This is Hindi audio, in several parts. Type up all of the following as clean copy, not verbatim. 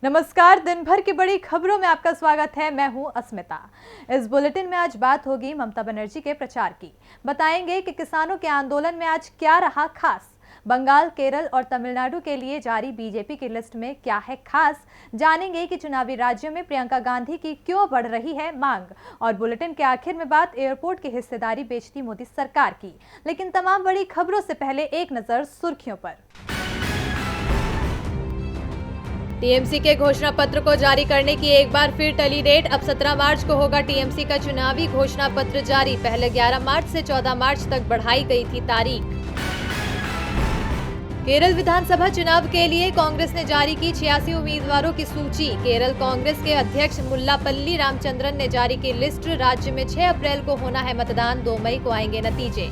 नमस्कार, दिन भर की बड़ी खबरों में आपका स्वागत है। मैं हूं अस्मिता। इस बुलेटिन में आज बात होगी ममता बनर्जी के प्रचार की। बताएंगे कि किसानों के आंदोलन में आज क्या रहा खास, बंगाल, केरल और तमिलनाडु के लिए जारी बीजेपी की लिस्ट में क्या है खास, जानेंगे कि चुनावी राज्यों में प्रियंका गांधी की क्यों बढ़ रही है मांग, और बुलेटिन के आखिर में बात एयरपोर्ट की हिस्सेदारी बेचती मोदी सरकार की। लेकिन तमाम बड़ी खबरों से पहले एक नजर सुर्खियों पर। टीएमसी के घोषणा पत्र को जारी करने की एक बार फिर टली डेट। अब 17 मार्च को होगा टीएमसी का चुनावी घोषणा पत्र जारी। पहले 11 मार्च से 14 मार्च तक बढ़ाई गई थी तारीख। केरल विधानसभा चुनाव के लिए कांग्रेस ने जारी की 86 उम्मीदवारों की सूची। केरल कांग्रेस के अध्यक्ष मुल्लापल्ली रामचंद्रन ने जारी की लिस्ट। राज्य में 6 अप्रैल को होना है मतदान, 2 मई को आएंगे नतीजे।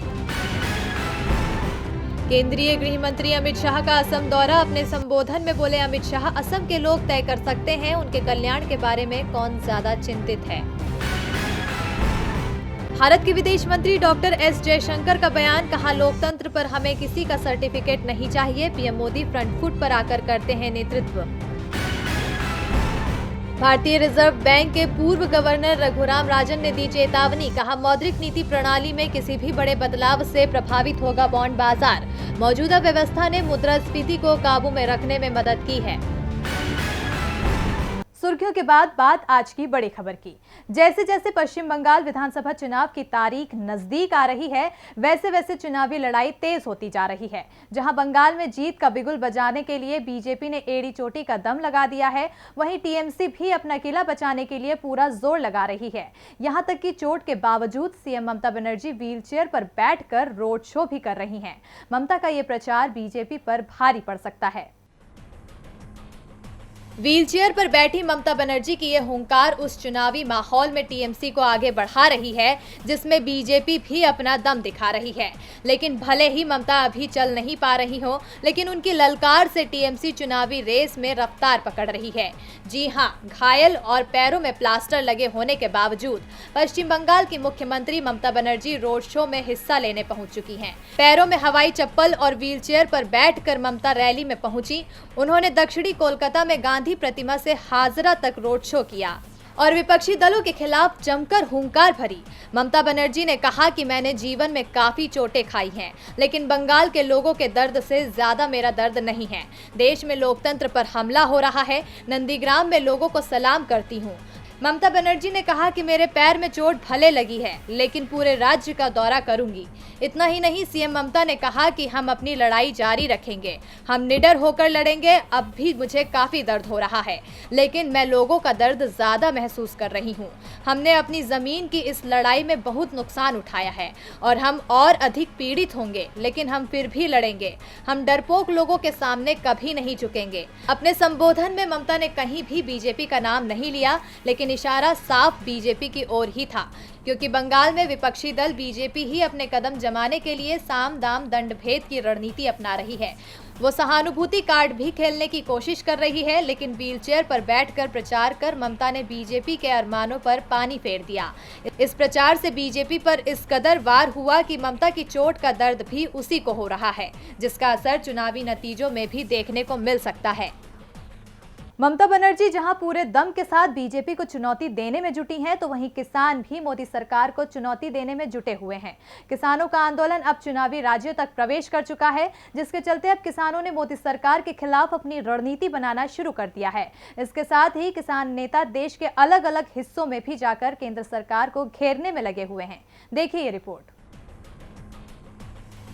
केंद्रीय गृह मंत्री अमित शाह का असम दौरा। अपने संबोधन में बोले अमित शाह, असम के लोग तय कर सकते हैं उनके कल्याण के बारे में कौन ज्यादा चिंतित है। भारत के विदेश मंत्री डॉक्टर एस जयशंकर का बयान, कहा लोकतंत्र पर हमें किसी का सर्टिफिकेट नहीं चाहिए। पीएम मोदी फ्रंट फुट पर आकर करते हैं नेतृत्व। भारतीय रिजर्व बैंक के पूर्व गवर्नर रघुराम राजन ने दी चेतावनी, कहा मौद्रिक नीति प्रणाली में किसी भी बड़े बदलाव से प्रभावित होगा बॉन्ड बाजार। मौजूदा व्यवस्था ने मुद्रास्फीति को काबू में रखने में मदद की है। सुर्खियों के बाद बात आज की बड़ी खबर की। जैसे जैसे पश्चिम बंगाल विधानसभा चुनाव की तारीख नजदीक आ रही है, वैसे वैसे चुनावी लड़ाई तेज होती जा रही है। जहां बंगाल में जीत का बिगुल बजाने के लिए बीजेपी ने एड़ी चोटी का दम लगा दिया है, वहीं टीएमसी भी अपना किला बचाने के लिए पूरा जोर लगा रही है। यहां तक कि चोट के बावजूद सीएम ममता बनर्जी व्हीलचेयर पर बैठकर रोड शो भी कर रही हैं। ममता का ये प्रचार बीजेपी पर भारी पड़ सकता है। व्हीलचेयर पर बैठी ममता बनर्जी की ये हुंकार उस चुनावी माहौल में टीएमसी को आगे बढ़ा रही है जिसमें बीजेपी भी अपना दम दिखा रही है। लेकिन भले ही ममता अभी चल नहीं पा रही हो, लेकिन उनकी ललकार से टीएमसी चुनावी रेस में रफ्तार पकड़ रही है। जी हां, घायल और पैरों में प्लास्टर लगे होने के बावजूद पश्चिम बंगाल की मुख्यमंत्री ममता बनर्जी रोड शो में हिस्सा लेने पहुंच चुकी हैं। पैरों में हवाई चप्पल और व्हीलचेयर पर बैठकर ममता रैली में पहुंची। उन्होंने दक्षिणी कोलकाता में गांधी प्रतिमा से हाजरा तक रोड शो किया और विपक्षी दलों के खिलाफ जमकर हुंकार भरी। ममता बनर्जी ने कहा कि मैंने जीवन में काफी चोटें खाई हैं, लेकिन बंगाल के लोगों के दर्द से ज्यादा मेरा दर्द नहीं है। देश में लोकतंत्र पर हमला हो रहा है। नंदीग्राम में लोगों को सलाम करती हूँ। ममता बनर्जी ने कहा कि मेरे पैर में चोट भले लगी है, लेकिन पूरे राज्य का दौरा करूंगी। इतना ही नहीं, सीएम ममता ने कहा कि हम अपनी लड़ाई जारी रखेंगे, हम निडर होकर लड़ेंगे। अब भी मुझे काफी दर्द हो रहा है, लेकिन मैं लोगों का दर्द ज्यादा महसूस कर रही हूँ। हमने अपनी जमीन की इस लड़ाई में बहुत नुकसान उठाया है और हम और अधिक पीड़ित होंगे, लेकिन हम फिर भी लड़ेंगे। हम डरपोक लोगों के सामने कभी नहीं झुकेंगे। अपने संबोधन में ममता ने कहीं भी बीजेपी का नाम नहीं लिया, लेकिन इशारा साफ बीजेपी की ओर ही था, क्योंकि बंगाल में विपक्षी दल बीजेपी ही अपने कदम जमाने के लिए साम दाम दंड भेद की रणनीति अपना रही है। वो सहानुभूति कार्ड भी खेलने की कोशिश कर रही है, लेकिन व्हीलचेयर पर बैठकर प्रचार कर ममता ने बीजेपी के अरमानों पर पानी फेर दिया। इस प्रचार से बीजेपी पर इस कदर वार हुआ कि ममता की चोट का दर्द भी उसी को हो रहा है, जिसका असर चुनावी नतीजों में भी देखने को मिल सकता है। ममता बनर्जी जहां पूरे दम के साथ बीजेपी को चुनौती देने में जुटी हैं, तो वहीं किसान भी मोदी सरकार को चुनौती देने में जुटे हुए हैं। किसानों का आंदोलन अब चुनावी राज्यों तक प्रवेश कर चुका है, जिसके चलते अब किसानों ने मोदी सरकार के खिलाफ अपनी रणनीति बनाना शुरू कर दिया है। इसके साथ ही किसान नेता देश के अलग अलग हिस्सों में भी जाकर केंद्र सरकार को घेरने में लगे हुए हैं। देखिए ये रिपोर्ट।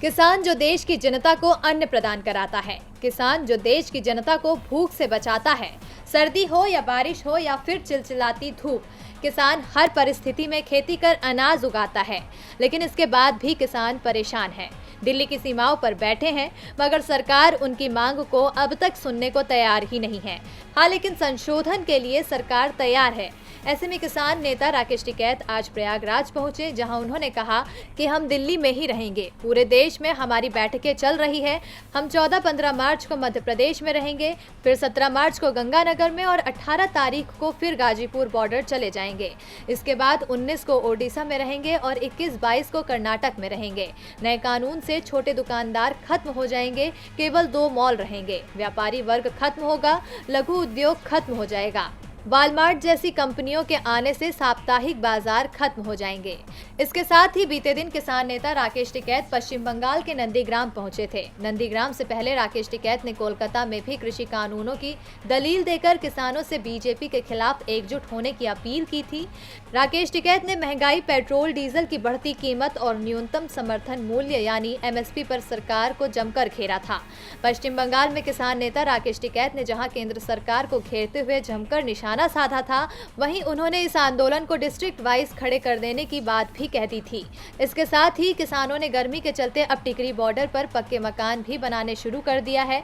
किसान जो देश की जनता को अन्न प्रदान कराता है, किसान जो देश की जनता को भूख से बचाता है, सर्दी हो या बारिश हो या फिर चिलचिलाती धूप, किसान हर परिस्थिति में खेती कर अनाज उगाता है। लेकिन इसके बाद भी किसान परेशान है, दिल्ली की सीमाओं पर बैठे हैं, मगर सरकार उनकी मांग को अब तक सुनने को तैयार ही नहीं है। हाँ, लेकिन संशोधन के लिए सरकार तैयार है। ऐसे में किसान नेता राकेश टिकैत आज प्रयागराज पहुंचे, जहां उन्होंने कहा कि हम दिल्ली में ही रहेंगे, पूरे देश में हमारी बैठकें चल रही है। हम 14-15 मार्च को मध्य प्रदेश में रहेंगे, फिर 17 मार्च को गंगानगर में और 18 तारीख को फिर गाजीपुर बॉर्डर चले जाएंगे। इसके बाद 19 को ओडिशा में रहेंगे और 21-22 को कर्नाटक में रहेंगे। नए कानून से छोटे छोटे दुकानदार खत्म हो जाएंगे, केवल 2 मॉल रहेंगे। व्यापारी वर्ग खत्म होगा, लघु उद्योग खत्म हो जाएगा। वॉलमार्ट जैसी कंपनियों के आने से साप्ताहिक बाजार खत्म हो जाएंगे। इसके साथ ही बीते दिन किसान नेता राकेश टिकैत पश्चिम बंगाल के नंदीग्राम पहुंचे थे। नंदीग्राम से पहले राकेश टिकैत ने कोलकाता में भी कृषि कानूनों की दलील देकर किसानों से बीजेपी के खिलाफ एकजुट होने की अपील की थी। राकेश टिकैत ने महंगाई, पेट्रोल डीजल की बढ़ती कीमत और न्यूनतम समर्थन मूल्य यानी MSP पर सरकार को जमकर घेरा था। पश्चिम बंगाल में किसान नेता राकेश टिकैत ने जहां केंद्र सरकार को घेरते हुए जमकर निशाना साधा था, वहीं उन्होंने इस आंदोलन को डिस्ट्रिक्ट वाइज खड़े कर देने की बात भी कह दी थी। इसके साथ ही किसानों ने गर्मी के चलते अब टिकरी बॉर्डर पर पक्के मकान भी बनाने शुरू कर दिया है,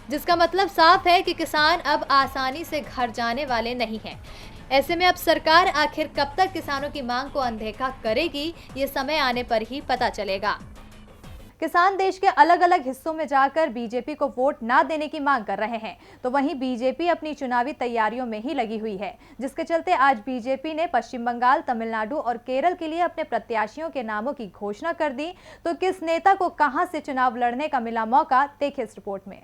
जिसका मतलब साफ है कि किसान अब आसानी से घर जाने वाले नहीं हैं। ऐसे में अब सरकार आखिर कब तक किसानों की मांग को अनदेखा करेगी, ये समय आने पर ही पता चलेगा। किसान देश के अलग अलग हिस्सों में जाकर बीजेपी को वोट ना देने की मांग कर रहे हैं, तो वहीं बीजेपी अपनी चुनावी तैयारियों में ही लगी हुई है, जिसके चलते आज बीजेपी ने पश्चिम बंगाल, तमिलनाडु और केरल के लिए अपने प्रत्याशियों के नामों की घोषणा कर दी। तो किस नेता को कहां से चुनाव लड़ने का मिला मौका, देखिए इस रिपोर्ट में।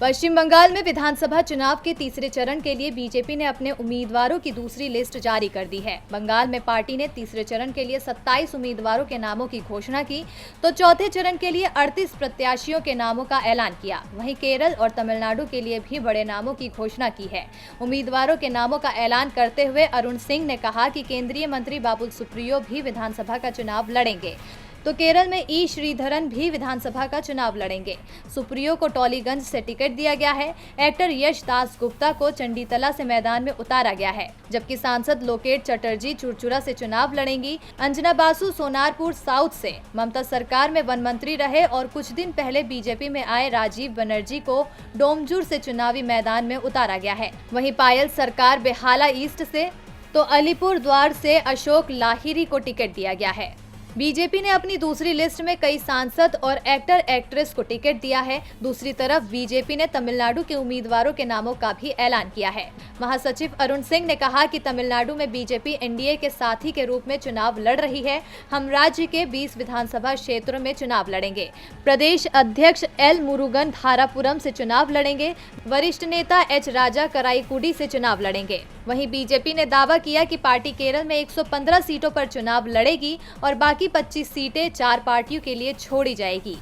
पश्चिम बंगाल में विधानसभा चुनाव के तीसरे चरण के लिए बीजेपी ने अपने उम्मीदवारों की दूसरी लिस्ट जारी कर दी है। बंगाल में पार्टी ने तीसरे चरण के लिए 27 उम्मीदवारों के नामों की घोषणा की, तो चौथे चरण के लिए 38 प्रत्याशियों के नामों का ऐलान किया। वहीं केरल और तमिलनाडु के लिए भी बड़े नामों की घोषणा की है। उम्मीदवारों के नामों का ऐलान करते हुए अरुण सिंह ने कहा कि केंद्रीय मंत्री बाबुल सुप्रियो भी विधानसभा का चुनाव लड़ेंगे, तो केरल में ई श्रीधरन भी विधानसभा का चुनाव लड़ेंगे। सुप्रियो को टॉलीगंज से टिकट दिया गया है। एक्टर यश दास गुप्ता को चंडीतला से मैदान में उतारा गया है, जबकि सांसद लोकेट चटर्जी चुरचुरा से चुनाव लड़ेंगी। अंजना बासु सोनारपुर साउथ से ममता सरकार में वन मंत्री रहे और कुछ दिन पहले बीजेपी में आए राजीव बनर्जी को डोमजुर से चुनावी मैदान में उतारा गया है। वहीं पायल सरकार बेहाला ईस्ट से, तो अलीपुर द्वार से अशोक लाहिरी को टिकट दिया गया है। बीजेपी ने अपनी दूसरी लिस्ट में कई सांसद और एक्टर एक्ट्रेस को टिकट दिया है। दूसरी तरफ बीजेपी ने तमिलनाडु के उम्मीदवारों के नामों का भी ऐलान किया है। महासचिव अरुण सिंह ने कहा कि तमिलनाडु में बीजेपी एनडीए के साथी के रूप में चुनाव लड़ रही है। हम राज्य के 20 विधानसभा क्षेत्रों में चुनाव लड़ेंगे। प्रदेश अध्यक्ष एल मुरुगन धारापुरम से चुनाव लड़ेंगे। वरिष्ठ नेता एच राजा कराईकुडी से चुनाव लड़ेंगे। वहीं बीजेपी ने दावा किया कि पार्टी केरल में 115 सीटों पर चुनाव लड़ेगी और बाकी 25 सीटें 4 पार्टियों के लिए छोड़ी जाएगी।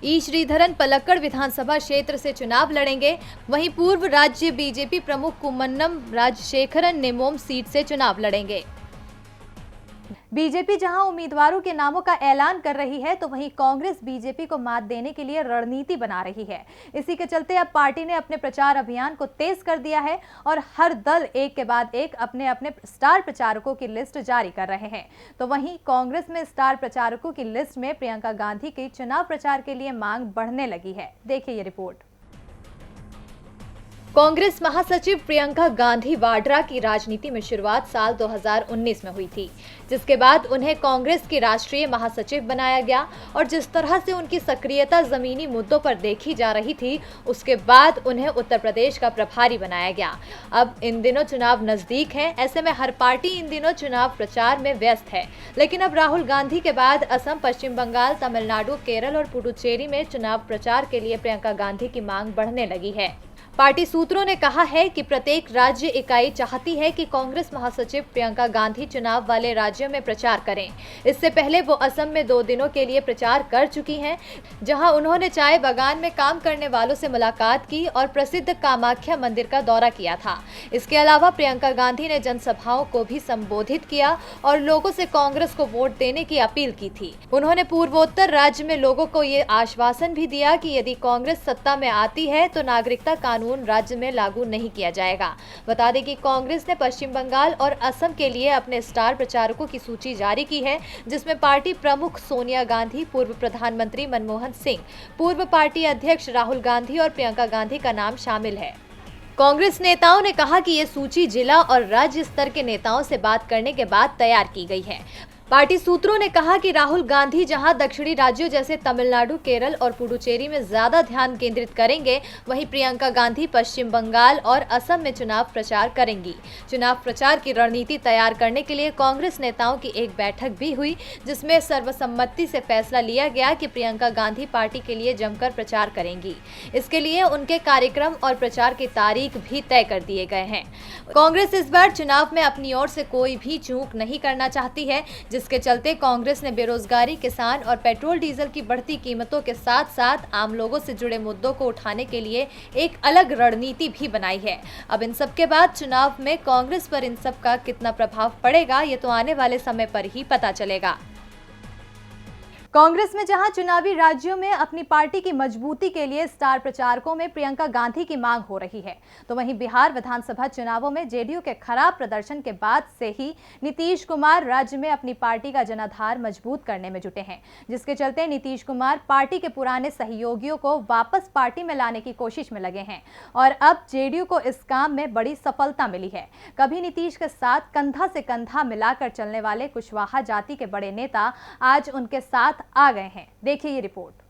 ई श्रीधरन पलक्कड़ विधानसभा क्षेत्र से चुनाव लड़ेंगे। वहीं पूर्व राज्य बीजेपी प्रमुख कुम्मनम राजशेखरन नेमोम सीट से चुनाव लड़ेंगे। बीजेपी जहां उम्मीदवारों के नामों का ऐलान कर रही है, तो वहीं कांग्रेस बीजेपी को मात देने के लिए रणनीति बना रही है। इसी के चलते अब पार्टी ने अपने प्रचार अभियान को तेज कर दिया है और हर दल एक के बाद एक अपने अपने स्टार प्रचारकों की लिस्ट जारी कर रहे हैं। तो वहीं कांग्रेस में स्टार प्रचारकों की लिस्ट में प्रियंका गांधी की चुनाव प्रचार के लिए मांग बढ़ने लगी है। देखिए ये रिपोर्ट। कांग्रेस महासचिव प्रियंका गांधी वाड्रा की राजनीति में शुरुआत साल 2019 में हुई थी, जिसके बाद उन्हें कांग्रेस की राष्ट्रीय महासचिव बनाया गया और जिस तरह से उनकी सक्रियता जमीनी मुद्दों पर देखी जा रही थी, उसके बाद उन्हें उत्तर प्रदेश का प्रभारी बनाया गया। अब इन दिनों चुनाव नजदीक हैं, ऐसे में हर पार्टी इन दिनों चुनाव प्रचार में व्यस्त है। लेकिन अब राहुल गांधी के बाद असम, पश्चिम बंगाल, तमिलनाडु, केरल और पुडुचेरी में चुनाव प्रचार के लिए प्रियंका गांधी की मांग बढ़ने लगी है। पार्टी सूत्रों ने कहा है कि प्रत्येक राज्य इकाई चाहती है कि कांग्रेस महासचिव प्रियंका गांधी चुनाव वाले राज्यों में प्रचार करें। इससे पहले वो असम में 2 दिनों के लिए प्रचार कर चुकी हैं, जहां उन्होंने चाय बागान में काम करने वालों से मुलाकात की और प्रसिद्ध कामाख्या मंदिर का दौरा किया था। इसके अलावा प्रियंका गांधी ने जनसभाओं को भी संबोधित किया और लोगों से कांग्रेस को वोट देने की अपील की थी। उन्होंने पूर्वोत्तर राज्य में लोगों को ये आश्वासन भी दिया कि यदि कांग्रेस सत्ता में आती है तो नागरिकता कानून राज्य में लागू नहीं किया जाएगा। बता दें कि कांग्रेस ने पश्चिम बंगाल और असम के लिए अपने स्टार प्रचारकों की सूची जारी की है, जिसमें पार्टी प्रमुख सोनिया गांधी, पूर्व प्रधानमंत्री मनमोहन सिंह, पूर्व पार्टी अध्यक्ष राहुल गांधी और प्रियंका गांधी का नाम शामिल है। कांग्रेस नेताओं ने कहा कि ये सूची जिला और राज्य स्तर के नेताओं से बात करने के बाद तैयार की गई है। पार्टी सूत्रों ने कहा कि राहुल गांधी जहां दक्षिणी राज्यों जैसे तमिलनाडु, केरल और पुडुचेरी में ज्यादा ध्यान केंद्रित करेंगे, वहीं प्रियंका गांधी पश्चिम बंगाल और असम में चुनाव प्रचार करेंगी। चुनाव प्रचार की रणनीति तैयार करने के लिए कांग्रेस नेताओं की एक बैठक भी हुई, जिसमें सर्वसम्मति से फैसला लिया गया कि प्रियंका गांधी पार्टी के लिए जमकर प्रचार करेंगी। इसके लिए उनके कार्यक्रम और प्रचार की तारीख भी तय कर दिए गए हैं। कांग्रेस इस बार चुनाव में अपनी ओर से कोई भी चूक नहीं करना चाहती है, जिसके चलते कांग्रेस ने बेरोजगारी, किसान और पेट्रोल डीजल की बढ़ती कीमतों के साथ साथ आम लोगों से जुड़े मुद्दों को उठाने के लिए एक अलग रणनीति भी बनाई है। अब इन सब के बाद चुनाव में कांग्रेस पर इन सब का कितना प्रभाव पड़ेगा, ये तो आने वाले समय पर ही पता चलेगा। कांग्रेस में जहां चुनावी राज्यों में अपनी पार्टी की मजबूती के लिए स्टार प्रचारकों में प्रियंका गांधी की मांग हो रही है, तो वहीं बिहार विधानसभा चुनावों में जेडीयू के खराब प्रदर्शन के बाद से ही नीतीश कुमार राज्य में अपनी पार्टी का जनाधार मजबूत करने में जुटे हैं, जिसके चलते नीतीश कुमार पार्टी के पुराने सहयोगियों को वापस पार्टी में लाने की कोशिश में लगे हैं और अब जेडीयू को इस काम में बड़ी सफलता मिली है। कभी नीतीश के साथ कंधा से कंधा मिलाकर चलने वाले कुशवाहा जाति के बड़े नेता आज उनके साथ आ गए हैं। देखिए ये रिपोर्ट।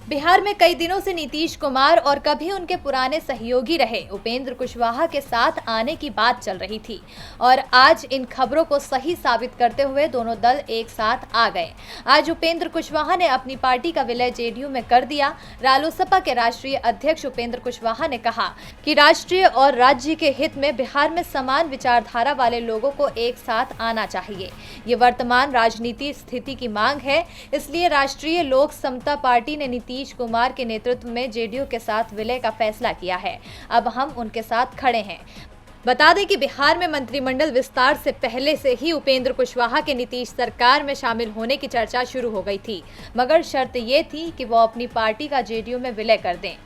बिहार में कई दिनों से नीतीश कुमार और कभी उनके पुराने सहयोगी रहे उपेंद्र कुशवाहा के साथ आने की बात चल रही थी और आज इन खबरों को सही साबित करते हुए दोनों दल एक साथ आ गए। आज उपेंद्र कुशवाहा ने अपनी पार्टी का विलय जेडीयू में कर दिया। रालोसपा के राष्ट्रीय अध्यक्ष उपेंद्र कुशवाहा ने कहा कि राष्ट्रीय और राज्य के हित में बिहार में समान विचारधारा वाले लोगों को एक साथ आना चाहिए। ये वर्तमान राजनीति स्थिति की मांग है, इसलिए राष्ट्रीय लोक समता पार्टी ने नीतीश कुमार के नेतृत्व में जेडीयू के साथ विलय का फैसला किया है। अब हम उनके साथ खड़े हैं। बता दें कि बिहार में मंत्रिमंडल विस्तार से पहले से ही उपेंद्र कुशवाहा के नीतीश सरकार में शामिल होने की चर्चा शुरू हो गई थी, मगर शर्त ये थी कि वो अपनी पार्टी का जेडीयू में विलय कर दें।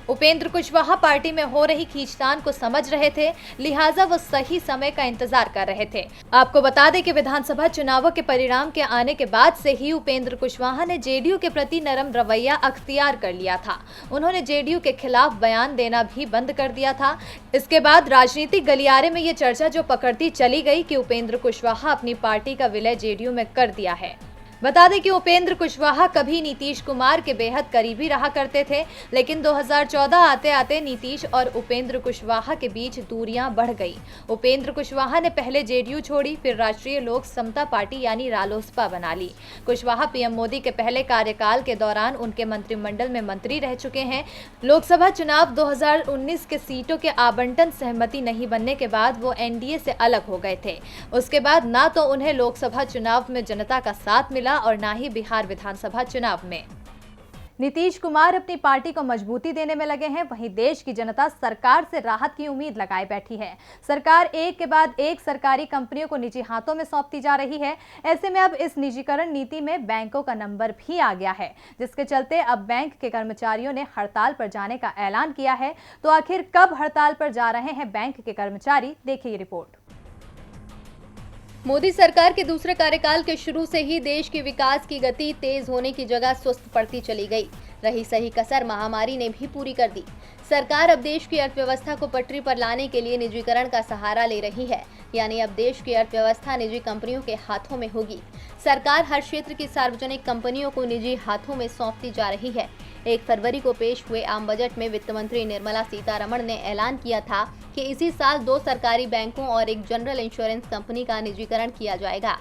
उपेंद्र कुशवाहा पार्टी में हो रही खींचतान को समझ रहे थे, लिहाजा वो सही समय का इंतजार कर रहे थे। आपको बता दें कि विधानसभा चुनावों के परिणाम के आने के बाद से ही उपेंद्र कुशवाहा ने जेडीयू के प्रति नरम रवैया अख्तियार कर लिया था। उन्होंने जेडीयू के खिलाफ बयान देना भी बंद कर दिया था। इसके बाद राजनीतिक गलियारे में ये चर्चा जो पकड़ती चली गई कि उपेंद्र कुशवाहा अपनी पार्टी का विलय जेडीयू में कर दिया है। बता दें कि उपेंद्र कुशवाहा कभी नीतीश कुमार के बेहद करीबी रहा करते थे, लेकिन 2014 आते आते नीतीश और उपेंद्र कुशवाहा के बीच दूरियां बढ़ गई। उपेंद्र कुशवाहा ने पहले जेडीयू छोड़ी, फिर राष्ट्रीय लोक समता पार्टी यानी रालोसपा बना ली। कुशवाहा पीएम मोदी के पहले कार्यकाल के दौरान उनके मंत्रिमंडल में मंत्री रह चुके हैं। लोकसभा चुनाव 2019 के सीटों के आवंटन सहमति नहीं बनने के बाद वो एनडीए से अलग हो गए थे। उसके बाद ना तो उन्हें लोकसभा चुनाव में जनता का साथ मिला और ना ही बिहार विधानसभा चुनाव में। नीतीश कुमार अपनी पार्टी को मजबूती देने में लगे हैं, वहीं देश की जनता सरकार से राहत की उम्मीद लगाए बैठी है। सरकार एक के बाद एक सरकारी कंपनियों को निजी हाथों में सौंपती जा रही है। ऐसे में अब इस निजीकरण नीति में बैंकों का नंबर भी आ गया है, जिसके चलते अब बैंक के कर्मचारियों ने हड़ताल पर जाने का ऐलान किया है। तो आखिर कब हड़ताल पर जा रहे हैं बैंक के कर्मचारी, देखिए ये रिपोर्ट। मोदी सरकार के दूसरे कार्यकाल के शुरू से ही देश के विकास की गति तेज होने की जगह सुस्त पड़ती चली गई। रही सही कसर महामारी ने भी पूरी कर दी। सरकार अब देश की अर्थव्यवस्था को पटरी पर लाने के लिए निजीकरण का सहारा ले रही है, यानी अब देश की अर्थव्यवस्था निजी कंपनियों के हाथों में होगी। सरकार हर क्षेत्र की सार्वजनिक कंपनियों को निजी हाथों में सौंपती जा रही है। 1 फरवरी को पेश हुए आम बजट में वित्त मंत्री निर्मला सीतारमण ने ऐलान किया था कि इसी साल 2 सरकारी बैंकों और एक जनरल इंश्योरेंस कंपनी का निजीकरण किया जाएगा।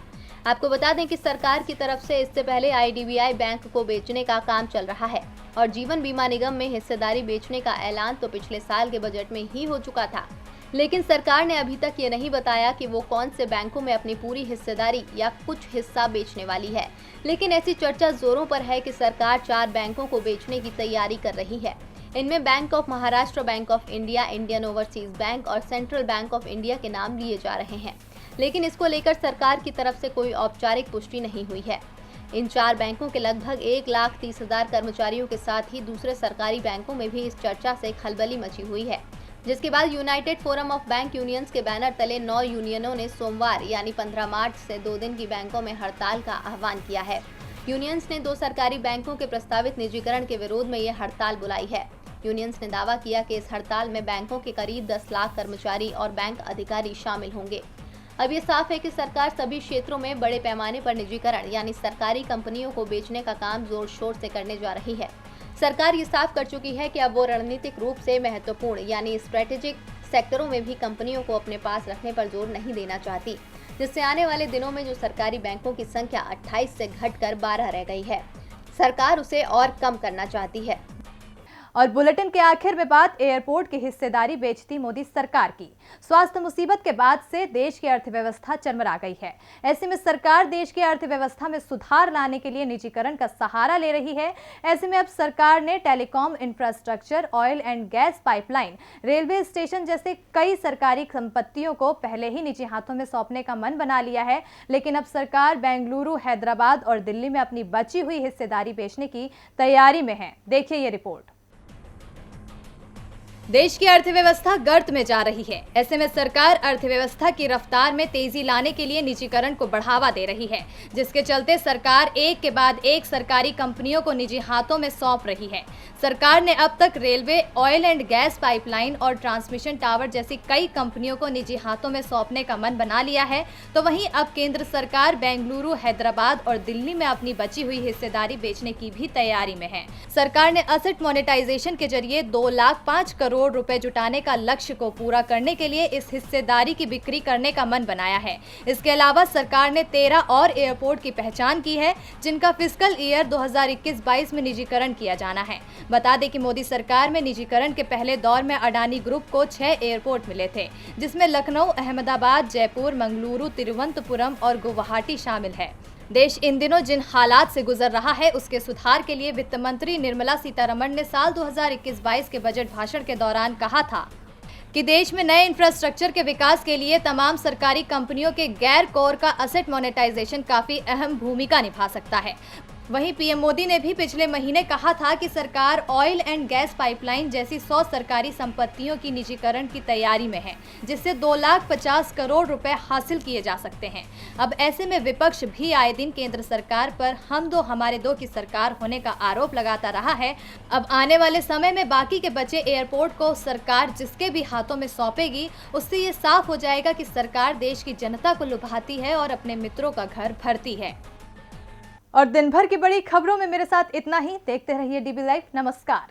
आपको बता दें कि सरकार की तरफ से इससे पहले आईडीबीआई बैंक को बेचने का काम चल रहा है और जीवन बीमा निगम में हिस्सेदारी बेचने का ऐलान तो पिछले साल के बजट में ही हो चुका था, लेकिन सरकार ने अभी तक ये नहीं बताया कि वो कौन से बैंकों में अपनी पूरी हिस्सेदारी या कुछ हिस्सा बेचने वाली है। लेकिन ऐसी चर्चा जोरों पर है कि सरकार 4 बैंकों को बेचने की तैयारी कर रही है। इनमें bank of Maharashtra, bank of India, Indian overseas bank और सेंट्रल बैंक ऑफ इंडिया के नाम लिए जा रहे हैं, लेकिन इसको लेकर सरकार की तरफ से कोई औपचारिक पुष्टि नहीं हुई है। इन 4 बैंकों के लगभग 1,30,000 कर्मचारियों के साथ ही दूसरे सरकारी बैंकों में भी इस चर्चा से खलबली मची हुई है, जिसके बाद United forum of bank unions के बैनर तले 9 यूनियनों ने सोमवार यानी 15 मार्च से 2 दिन की बैंकों में हड़ताल का आह्वान किया है। यूनियंस ने 2 सरकारी बैंकों के प्रस्तावित निजीकरण के विरोध में यह हड़ताल बुलाई है। यूनियंस ने दावा किया कि इस हड़ताल में बैंकों के करीब 10 लाख कर्मचारी और बैंक अधिकारी शामिल होंगे। अब ये साफ है कि सरकार सभी क्षेत्रों में बड़े पैमाने पर निजीकरण यानी सरकारी कंपनियों को बेचने का काम जोर शोर से करने जा रही है। सरकार ये साफ कर चुकी है कि अब वो रणनीतिक रूप से महत्वपूर्ण यानी स्ट्रेटेजिक सेक्टरों में भी कंपनियों को अपने पास रखने पर जोर नहीं देना चाहती, जिससे आने वाले दिनों में जो सरकारी बैंकों की संख्या 28 से घटकर 12 रह गई है, सरकार उसे और कम करना चाहती है। और बुलेटिन के आखिर में बात एयरपोर्ट की हिस्सेदारी बेचती मोदी सरकार की। स्वास्थ्य मुसीबत के बाद से देश की अर्थव्यवस्था चरमरा गई है। ऐसे में सरकार देश की अर्थव्यवस्था में सुधार लाने के लिए निजीकरण का सहारा ले रही है। ऐसे में अब सरकार ने telecom infrastructure, oil and gas pipeline, railway station जैसे कई सरकारी संपत्तियों को पहले ही निजी हाथों में सौंपने का मन बना लिया है। लेकिन अब सरकार बेंगलुरु, हैदराबाद और दिल्ली में अपनी बची हुई हिस्सेदारी बेचने की तैयारी में है। देखिए ये रिपोर्ट। देश की अर्थव्यवस्था गर्त में जा रही है। ऐसे में सरकार अर्थव्यवस्था की रफ्तार में तेजी लाने के लिए निजीकरण को बढ़ावा दे रही है, जिसके चलते सरकार एक के बाद एक सरकारी कंपनियों को निजी हाथों में सौंप रही है। सरकार ने अब तक railway, oil and gas pipeline और ट्रांसमिशन टावर जैसी कई कंपनियों को निजी हाथों में सौंपने का मन बना लिया है। तो वहीं अब केंद्र सरकार बेंगलुरु, हैदराबाद और दिल्ली में अपनी बची हुई हिस्सेदारी बेचने की भी तैयारी में है। सरकार ने असेट मोनेटाइजेशन के जरिए 2,05 करोड़ रुपए जुटाने का लक्ष्य को पूरा करने के लिए इस हिस्सेदारी की बिक्री करने का मन बनाया है। इसके अलावा सरकार ने 13 और एयरपोर्ट की पहचान की है, जिनका फिस्कल ईयर 2021-22 में निजीकरण किया जाना है। बता दें कि मोदी सरकार में निजीकरण के पहले दौर में अडानी ग्रुप को 6 एयरपोर्ट मिले थे, जिसमें लखनऊ, अहमदाबाद, जयपुर, मंगलुरु, तिरुवनंतपुरम और गुवाहाटी शामिल है। देश इन दिनों जिन हालात से गुजर रहा है, उसके सुधार के लिए वित्त मंत्री निर्मला सीतारमण ने साल 2021-22 के बजट भाषण के दौरान कहा था कि देश में नए इंफ्रास्ट्रक्चर के विकास के लिए तमाम सरकारी कंपनियों के गैर कोर का असेट मोनेटाइजेशन काफी अहम भूमिका निभा सकता है। वहीं पीएम मोदी ने भी पिछले महीने कहा था कि सरकार ऑयल एंड गैस पाइपलाइन जैसी 100 सरकारी संपत्तियों की निजीकरण की तैयारी में है, जिससे 2,50 करोड़ रुपए हासिल किए जा सकते हैं। अब ऐसे में विपक्ष भी आए दिन केंद्र सरकार पर हम दो हमारे दो की सरकार होने का आरोप लगाता रहा है। अब आने वाले समय में बाकी के बचे एयरपोर्ट को सरकार जिसके भी हाथों में सौंपेगी, उससे ये साफ हो जाएगा कि सरकार देश की जनता को लुभाती है और अपने मित्रों का घर भरती है। और दिन भर की बड़ी खबरों में मेरे साथ इतना ही। देखते रहिए डीबी लाइव। नमस्कार।